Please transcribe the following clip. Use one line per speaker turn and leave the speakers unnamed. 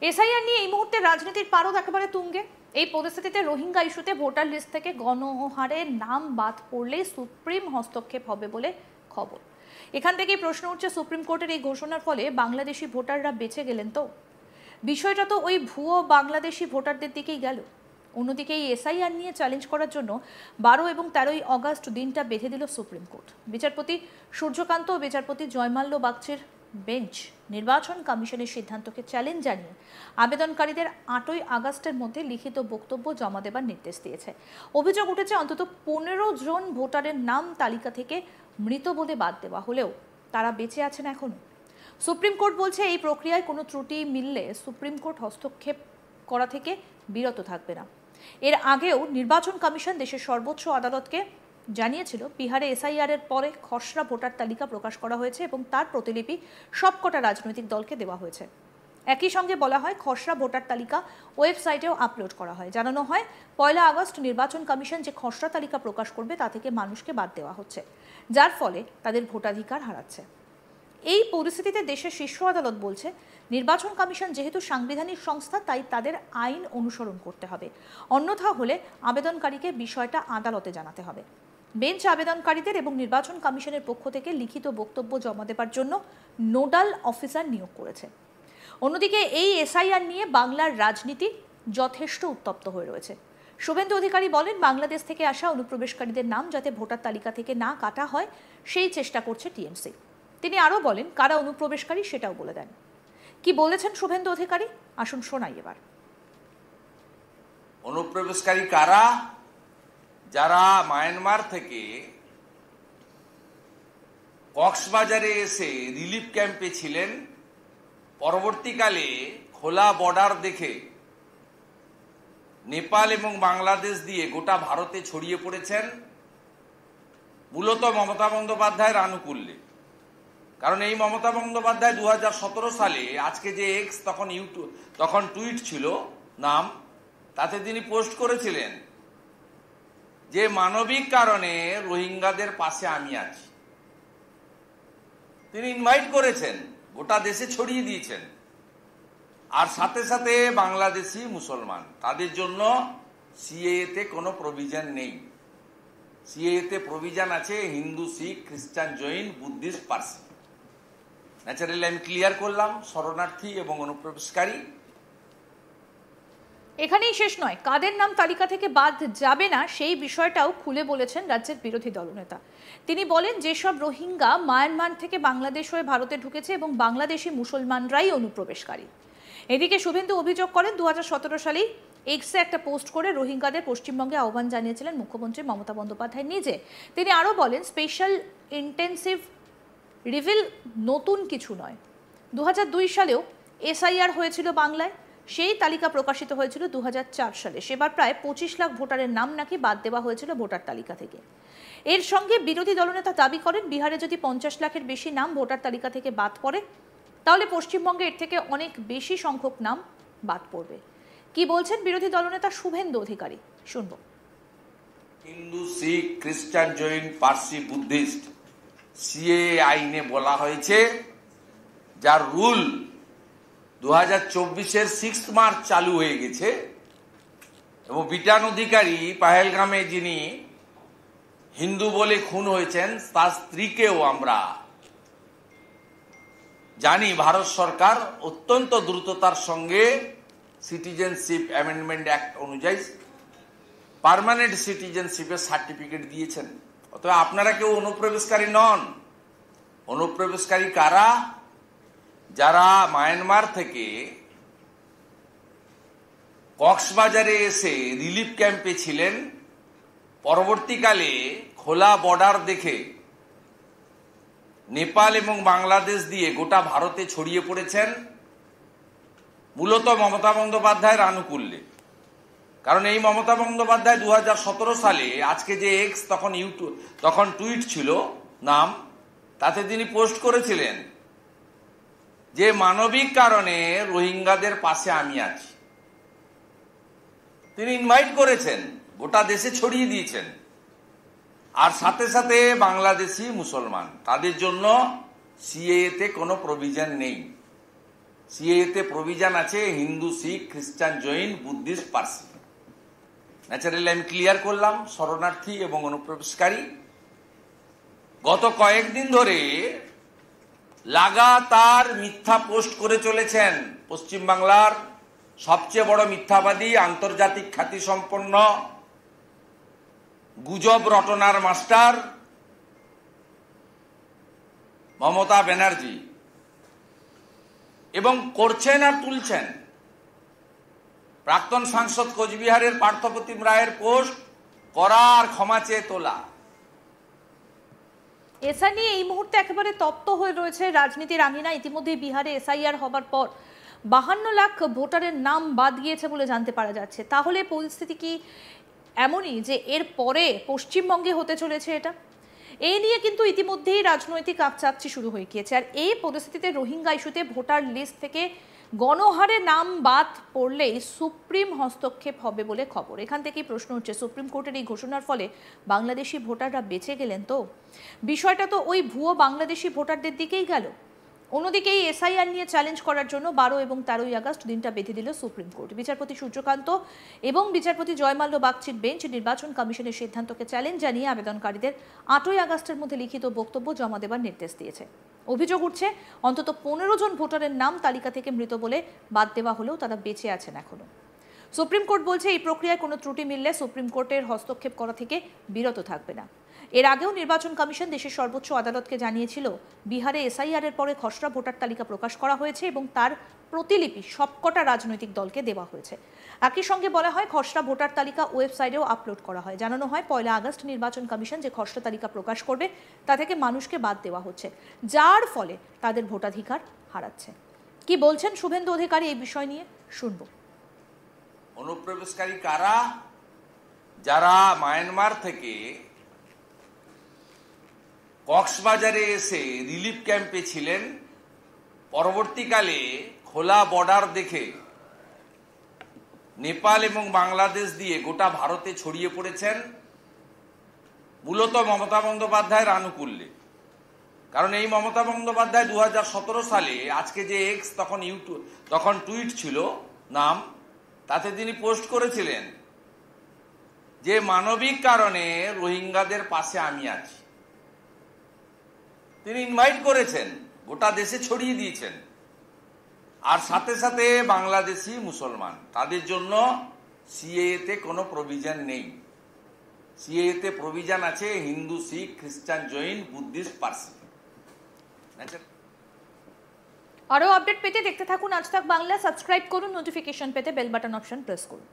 SIR নিয়ে এই মুহূর্তে রাজনীতির পারদ একেবারে তুঙ্গে। এই পরিস্থিতিতে রোহিঙ্গা ইস্যুতে ভোটার লিস্ট থেকে গণহারে নাম বাদ পড়লেই সুপ্রিম হস্তক্ষেপ হবে বলে খবর। এখান থেকেই প্রশ্ন উঠছে, সুপ্রিম কোর্টের এই ঘোষণার ফলে বাংলাদেশি ভোটাররা বেঁচে গেলেন তো? বিষয়টা তো ওই ভুয়ো বাংলাদেশি ভোটারদের দিকেই গেল। অন্যদিকে এই এসআইআর নিয়ে চ্যালেঞ্জ করার জন্য 12 এবং 13 আগস্ট দিনটা বেঁধে দিল সুপ্রিম কোর্ট। বিচারপতি সূর্যকান্ত ও বিচারপতি জয়মাল্য বাগচির বেঞ্চ নির্বাচন কমিশনের সিদ্ধান্তকে চ্যালেঞ্জ জানিয়ে আবেদনকারীদের 8 আগস্টের মধ্যে লিখিত বক্তব্য জমা দেবার নির্দেশ দিয়েছে। অভিযোগ উঠেছে, অন্তত 15 জন ভোটারের নাম তালিকা থেকে মৃত বলে বাদ দেওয়া হলেও তারা বেঁচে আছেন এখনো। সুপ্রিম কোর্ট বলছে, এই প্রক্রিয়ায় কোনো ত্রুটি মিললে সুপ্রিম কোর্ট হস্তক্ষেপ করা থেকে বিরত থাকবে না। এর আগেও নির্বাচন কমিশন দেশের সর্বোচ্চ আদালতকে জানিয়েছিল, বিহারে এসআইআর এর পরে খসড়া ভোটার তালিকা প্রকাশ করা হয়েছে এবং তার প্রতিলিপি সবকটা রাজনৈতিক দলকে দেওয়া হয়েছে। একই সঙ্গে বলা হয়, খসড়া ভোটার তালিকা ওয়েবসাইটেও আপলোড করা হয়। জানানো হয়, 1 আগস্ট নির্বাচন কমিশন যে খসড়া তালিকা প্রকাশ করবে তা থেকে মানুষকে বাদ দেওয়া হচ্ছে, যার ফলে তাদের ভোটাধিকার হারাচ্ছে। এই পরিস্থিতিতে দেশের শীর্ষ আদালত বলছে, নির্বাচন কমিশন যেহেতু সাংবিধানিক সংস্থা, তাই তাদের আইন অনুসরণ করতে হবে। অন্যথা হলে আবেদনকারীকে বিষয়টা আদালতে জানাতে হবে। বেঞ্চ আবেদনকারীদের এবং নির্বাচন কমিশনের পক্ষ থেকে লিখিত বক্তব্য জমা দেবার জন্য নোডাল অফিসার নিয়োগ করেছে। অন্যদিকে এই এসআইআর নিয়ে বাংলার রাজনীতি যথেষ্ট উত্তপ্ত হয়ে রয়েছে। শুভেন্দু অধিকারী বলেন, বাংলাদেশ থেকে আসা অনুপ্রবেশকারীদের নাম যাতে ভোটার তালিকা থেকে না কাটা হয় সেই চেষ্টা করছে টিএমসি। তিনি আরও বলেন, কারা অনুপ্রবেশকারী সেটাও বলে দেন। কি বলেছেন শুভেন্দু অধিকারী, আসুন শোনাই এবার।
অনুপ্রবেশকারী কারা? যারা মায়ানমার থেকে কক্সবাজারে এসে রিলিফ ক্যাম্পে ছিলেন, পরবর্তীকালে খোলা বর্ডার দেখে নেপাল এবং বাংলাদেশ দিয়ে গোটা ভারতে ছড়িয়ে পড়েছেন, মূলত মমতা বন্দ্যোপাধ্যায়ের আনুকূল্যে। কারণ এই মমতা বন্দ্যোপাধ্যায় 2017 সালে, আজকে যে এক্স তখন টুইট ছিল নাম, তাতে তিনি পোস্ট করেছিলেন যে মানবিক কারণে রোহিঙ্গাদের পাশে আমি আছি। তিনি ইনভাইট করেছেন, গোটা দেশে ছড়িয়ে দিয়েছেন। আর সাথে সাথে বাংলাদেশি মুসলমান, তাদের জন্য সিএএতে কোনো প্রভিশন নেই। সিএএতে প্রভিশন আছে হিন্দু, শিখ, খ্রিস্টান, জৈন, বুদ্ধিস্ট, পার্সি। ন্যাচারালি আমি ক্লিয়ার করলাম শরণার্থী এবং অনুপ্রবেশকারী।
এখানেই শেষ নয়, কাদের নাম তালিকা থেকে বাদ যাবে না সেই বিষয়টাও খুলে বলেছেন রাজ্যের বিরোধী দলনেতা। তিনি বলেন, যেসব রোহিঙ্গা মায়ানমার থেকে বাংলাদেশ হয়ে ভারতে ঢুকেছে এবং বাংলাদেশি মুসলমানরাই অনুপ্রবেশকারী। এদিকে শুভেন্দু অভিযোগ করেন, 2017 সালেই এক্সে একটা পোস্ট করে রোহিঙ্গাদের পশ্চিমবঙ্গে আহ্বান জানিয়েছিলেন মুখ্যমন্ত্রী মমতা বন্দ্যোপাধ্যায় নিজে। তিনি আরও বলেন, স্পেশাল ইন্টেন্সিভ রিভিল নতুন কিছু নয়। 2002 সালেও এসআইআর হয়েছিল বাংলায়, সেই তালিকা প্রকাশিত হয়েছিল 2004 সালে। সেবার প্রায় 25 লাখ ভোটারের নাম নাকি বাদ দেওয়া হয়েছিল ভোটার তালিকা থেকে। এর সঙ্গে বিরোধী দলনেতা দাবি করেন, বিহারে যদি 50 লাখের বেশি নাম ভোটার তালিকা থেকে বাদ পড়ে, তাহলে পশ্চিমবঙ্গে এর থেকে অনেক বেশি সংখ্যক নাম বাদ পড়বে। কি বলছেন বিরোধী দলনেতা শুভেন্দু অধিকারী, শুনব।
হিন্দু, শিখ, খ্রিস্টান, জৈন, পার্সি, বুদ্ধিস্ট সিএএ আইনে বলা হয়েছে, যার রুল 2024-এর 6 মার্চ চালু হয়ে গেছে। এবং বিটান অধিকারী পাহেলগামে যিনি হিন্দু বলে খুন হয়েছেন, তার স্ত্রীকেও আমরা জানি ভারত সরকার অত্যন্ত দ্রুততার সঙ্গে সিটিজেনশিপ অ্যামেন্ডমেন্ট অ্যাক্ট অনুযায়ী পার্মানেন্ট সিটিজেনশিপের সার্টিফিকেট দিয়েছেন। অতএব আপনারা কেউ অনুপ্রবেশকারী নন। অনুপ্রবেশকারী কারা? যারা মায়ানমার থেকে কক্সবাজারে এসে রিলিফ ক্যাম্পে ছিলেন, পরবর্তীকালে খোলা বর্ডার দেখে নেপাল এবং বাংলাদেশ দিয়ে গোটা ভারতে ছড়িয়ে পড়েছেন, মূলত মমতা বন্দ্যোপাধ্যায়ের আনুকূল্যে। কারণ এই মমতা বন্দ্যোপাধ্যায় 2017 সালে, আজকে যে এক্স তখন টুইট ছিল নাম, তাতে তিনি পোস্ট করেছিলেন যে মানবিক কারণে রোহিঙ্গাদের পাশে আমি আছি। তিনি ইনভাইট করেছেন, গোটা দেশে ছড়িয়ে দিয়েছেন। আর সাথে সাথে বাংলাদেশি মুসলমান, তাদের জন্য সিএএতে কোনো প্রভিশন নেই। সিএতে প্রভিশন আছে হিন্দু, শিখ, খ্রিস্টান, জৈন, বুদ্ধিস্ট, পার্সি। ন্যাচারালি আমি ক্লিয়ার করলাম শরণার্থী এবং অনুপ্রবেশকারী। গত কয়েকদিন ধরে লাগাতার মিথ্যা পোস্ট করে চলেছেন পশ্চিমবাংলার সবচেয়ে বড় মিথ্যাবাদী, আন্তর্জাতিক খ্যাতিসম্পন্ন গুজব রটনার মাস্টার মমতা ব্যানার্জি, এবং করছেন আর তুলছেন। প্রাক্তন সাংসদ কোচবিহারের পার্থপ্রতিম রায়ের পোস্ট করা আর ক্ষমা চেয়ে তোলা।
এসআই নিয়ে এই মুহূর্তে একেবারে তপ্ত হয়ে রয়েছে রাজনীতির আঙিনা। ইতিমধ্যে বিহারে এসআইআর হবার পর 52 লাখ ভোটারের নাম বাদ গিয়েছে বলে জানতে পারা যাচ্ছে। তাহলে পরিস্থিতি কি এমনই যে এর পরে পশ্চিমবঙ্গে হতে চলেছে এটা? এই নিয়ে কিন্তু ইতিমধ্যেই রাজনৈতিক আকচাকচি শুরু হয়ে গিয়েছে। আর এই পরিস্থিতিতে রোহিঙ্গা ইস্যুতে ভোটার লিস্ট থেকে গণহারে নাম বাদ পড়লেই সুপ্রিম হস্তক্ষেপ হবে বলে খবর। এখান থেকেই প্রশ্ন হচ্ছে, সুপ্রিম কোর্টের এই ঘোষণার ফলে বাংলাদেশি ভোটাররা বেঁচে গেলেন তো? বিষয়টা তো ওই ভুয়ো বাংলাদেশি ভোটারদের দিকেই গেল। অন্যদিকে এই এসআইআর নিয়ে চ্যালেঞ্জ করার জন্য 12 এবং 13ই আগস্ট দিনটা বেঁধে দিল সুপ্রিম কোর্ট। বিচারপতি সূর্যকান্ত এবং বিচারপতি জয়মাল্য বাগচির বেঞ্চ নির্বাচন কমিশনের সিদ্ধান্তকে চ্যালেঞ্জ জানিয়ে আবেদনকারীদের 8ই আগস্টের মধ্যে লিখিত বক্তব্য জমা দেওয়ার নির্দেশ দিয়েছে। অভিযোগ উঠছে, অন্তত 15 জন ভোটারের নাম তালিকা থেকে মৃত বলে বাদ দেওয়া হলেও তারা বেঁচে আছেন এখনো। সুপ্রিম কোর্ট বলছে এই প্রক্রিয়ায় কোনো ত্রুটি মিললে সুপ্রিম কোর্টের হস্তক্ষেপ করা থেকে বিরত থাকবে না। এর আগেও নির্বাচন কমিশন দেশের সর্বোচ্চ আদালতকে জানিয়েছিল বিহারে এসআইআর এর পরে খসড়া ভোটার তালিকা প্রকাশ করা হয়েছে এবং তার প্রতিলিপি সবকটা রাজনৈতিক দলকে দেওয়া হয়েছে। একই সঙ্গে বলা হয় খসড়া ভোটার তালিকা ওয়েবসাইটেও আপলোড করা হয়। জানানো হয় 1 আগস্ট নির্বাচন কমিশন যে খসড়া তালিকা প্রকাশ করবে তা থেকে মানুষকে বাদ দেওয়া হচ্ছে, যার ফলে তাদের ভোটাধিকার হারাচ্ছে। কি বলছেন শুভেন্দু অধিকারী এই বিষয় নিয়ে শুনব।
অনুপ্রবেশকারী কারা? যারা মায়ানমার থেকে কক্সবাজারে এসে রিলিফ ক্যাম্পে ছিলেন, পরবর্তীকালে খোলা বর্ডার দেখে নেপাল এবং বাংলাদেশ দিয়ে গোটা ভারতে ছড়িয়ে পড়েছেন, মূলত মমতা বন্দ্যোপাধ্যায়ের আনুকূল্যে। কারণ এই মমতা বন্দ্যোপাধ্যায় 2017 সালে, আজকে যে এক্স তখন টুইট ছিল নাম, তাতে তিনি পোস্ট করেছিলেন যে মানবিক কারণে রোহিঙ্গাদের পাশে আমি আছি। তিনি ইনভাইট করেছেন, গোটা দেশে ছড়িয়ে দিয়েছেন। আর সাথে সাথে বাংলাদেশি মুসলমান, তাদের জন্য সিএতে কোনো প্রভিশন নেই। সিএতে প্রভিশন আছে হিন্দু, শিখ, খ্রিস্টান, জৈন, বুদ্ধিস্ট, পার্সি।
আরো আপডেট পেতে দেখতে থাকুন আজ তাক বাংলা। সাবস্ক্রাইব করুন, নোটিফিকেশন পেতে বেল বাটন অপশন প্রেস করুন।